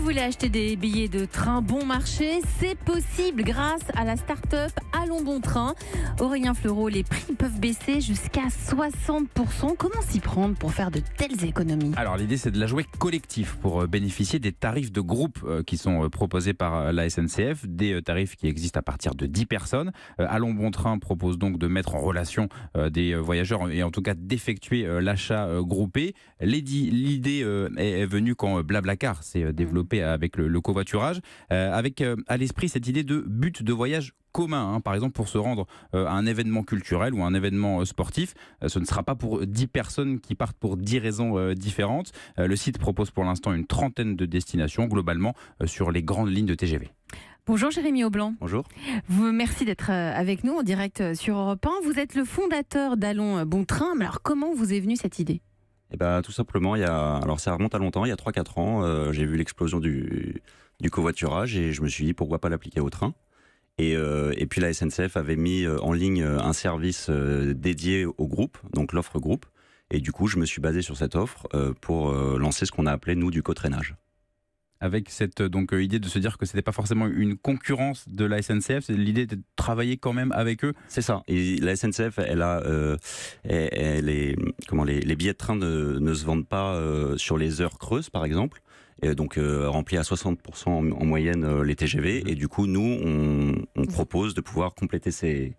voulez acheter des billets de train bon marché, c'est possible grâce à la start-up Allons Bon Train. Aurélien Fleureau, les prix peuvent baisser jusqu'à 60%. Comment s'y prendre pour faire de telles économies? Alors l'idée c'est de la jouer collectif pour bénéficier des tarifs de groupe qui sont proposés par la SNCF, des tarifs qui existent à partir de 10 personnes. Allons Bon Train propose donc de mettre en relation des voyageurs et en tout cas d'effectuer l'achat groupé. L'idée est venue quand Blablacar s'est développé avec le covoiturage, avec à l'esprit cette idée de but de voyage commun, par exemple pour se rendre à un événement culturel ou un événement sportif. Ce ne sera pas pour 10 personnes qui partent pour 10 raisons différentes. Le site propose pour l'instant une trentaine de destinations globalement sur les grandes lignes de TGV. Bonjour Jérémy Aublanc. Bonjour. Merci d'être avec nous en direct sur Europe 1. Vous êtes le fondateur d'Allons Bon Train. Mais alors comment vous est venue cette idée? Tout simplement, alors ça remonte à longtemps, il y a 3-4 ans, j'ai vu l'explosion du covoiturage et je me suis dit pourquoi pas l'appliquer au train. Et puis la SNCF avait mis en ligne un service dédié au groupe, donc l'offre groupe. Et du coup, je me suis basé sur cette offre pour lancer ce qu'on a appelé, nous, du cotraînage. Avec cette idée de se dire que ce n'était pas forcément une concurrence de la SNCF, c'est l'idée de travailler quand même avec eux. C'est ça. Et la SNCF, les billets de train ne se vendent pas sur les heures creuses, par exemple. Et donc rempli à 60% en moyenne les TGV. Et du coup, nous, on propose de pouvoir compléter ces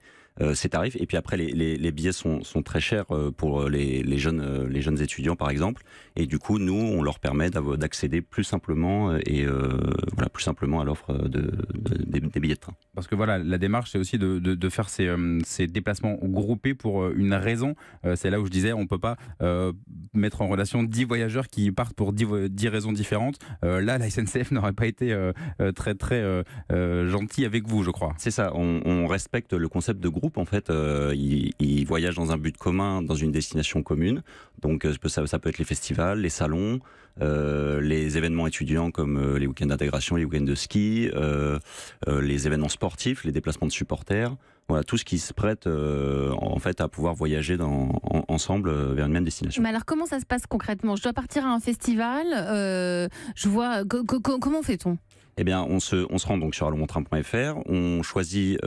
tarifs. Et puis après, les billets sont très chers pour les jeunes étudiants, par exemple. Et du coup, nous, on leur permet d'accéder plus simplement plus simplement à l'offre des billets de train. Parce que voilà, la démarche, c'est aussi de faire ces déplacements groupés pour une raison. C'est là où je disais, on ne peut pas mettre en relation 10 voyageurs qui partent pour 10 raisons différentes. Là, la SNCF n'aurait pas été très gentil avec vous, je crois. C'est ça, on respecte le concept de groupe. En fait, ils voyagent dans un but commun, dans une destination commune. Donc ça peut être les festivals, les salons, les événements étudiants comme les week-ends d'intégration, les week-ends de ski, les événements sportifs, les déplacements de supporters. Voilà, tout ce qui se prête en fait à pouvoir voyager ensemble vers une même destination. Mais alors comment ça se passe concrètement? Je dois partir à un festival, comment fait-on? Eh bien, on se rend donc sur allonsbontrain.fr, on choisit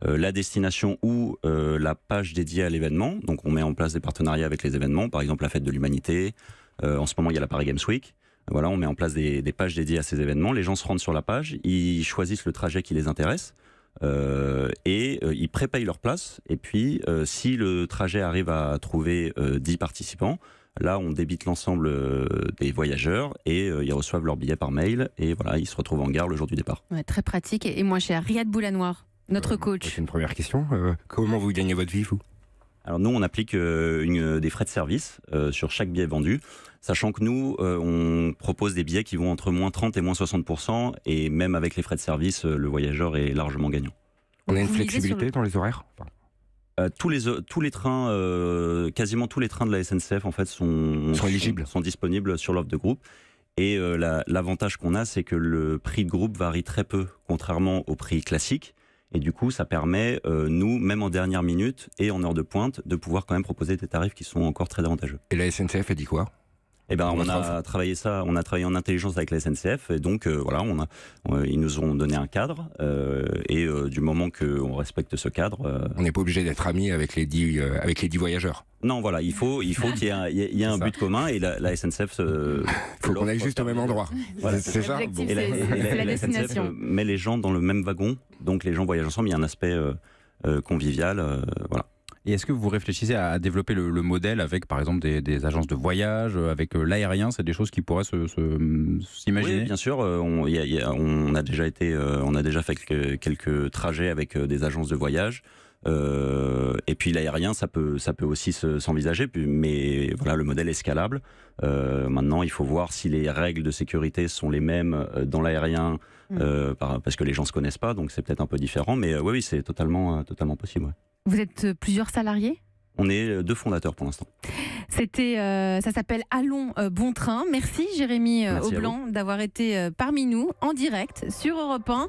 la destination ou la page dédiée à l'événement. Donc on met en place des partenariats avec les événements, par exemple la Fête de l'Humanité. En ce moment, il y a la Paris Games Week. Voilà, on met en place des pages dédiées à ces événements. Les gens se rendent sur la page, ils choisissent le trajet qui les intéresse. Ils prépayent leur place. Et puis, si le trajet arrive à trouver 10 participants, là, on débite l'ensemble des voyageurs et ils reçoivent leur billet par mail. Et voilà, ils se retrouvent en gare le jour du départ. Ouais, très pratique et moins cher. Riyad Boulanoir, notre coach. C'est une première question. Comment vous gagnez votre vie, vous? Alors nous, on applique des frais de service sur chaque billet vendu, sachant que nous, on propose des billets qui vont entre moins 30 et moins 60%, et même avec les frais de service, le voyageur est largement gagnant. On a une flexibilité dans les horaires? Tous les trains, quasiment tous les trains de la SNCF en fait sont éligibles, sont disponibles sur l'offre de groupe. Et l'avantage qu'on a, c'est que le prix de groupe varie très peu, contrairement au prix classique. Et du coup, ça permet, nous, même en dernière minute et en heure de pointe, de pouvoir quand même proposer des tarifs qui sont encore très avantageux. Et la SNCF a dit quoi? Eh ben, on a travaillé en intelligence avec la SNCF, et donc voilà, ils nous ont donné un cadre, et du moment qu'on respecte ce cadre, on n'est pas obligé d'être amis avec les 10 voyageurs. Non, voilà, il faut qu'il y ait un but commun, et la SNCF. Il faut qu'on aille juste au même endroit. Voilà, c'est ça. Et la destination met les gens dans le même wagon, donc les gens voyagent ensemble. Il y a un aspect convivial, voilà. Et est-ce que vous réfléchissez à développer le modèle avec, par exemple, des agences de voyage, avec l'aérien? C'est des choses qui pourraient s'imaginer? Oui, bien sûr. On a déjà fait quelques trajets avec des agences de voyage. Et puis l'aérien, ça peut aussi s'envisager. Mais voilà, le modèle est scalable. Maintenant, il faut voir si les règles de sécurité sont les mêmes dans l'aérien, parce que les gens se connaissent pas, donc c'est peut-être un peu différent. Mais oui, c'est totalement possible. Ouais. Vous êtes plusieurs salariés? On est 2 fondateurs pour l'instant. Ça s'appelle Allons Bon Train. Merci Jérémy Aublanc d'avoir été parmi nous en direct sur Europe 1.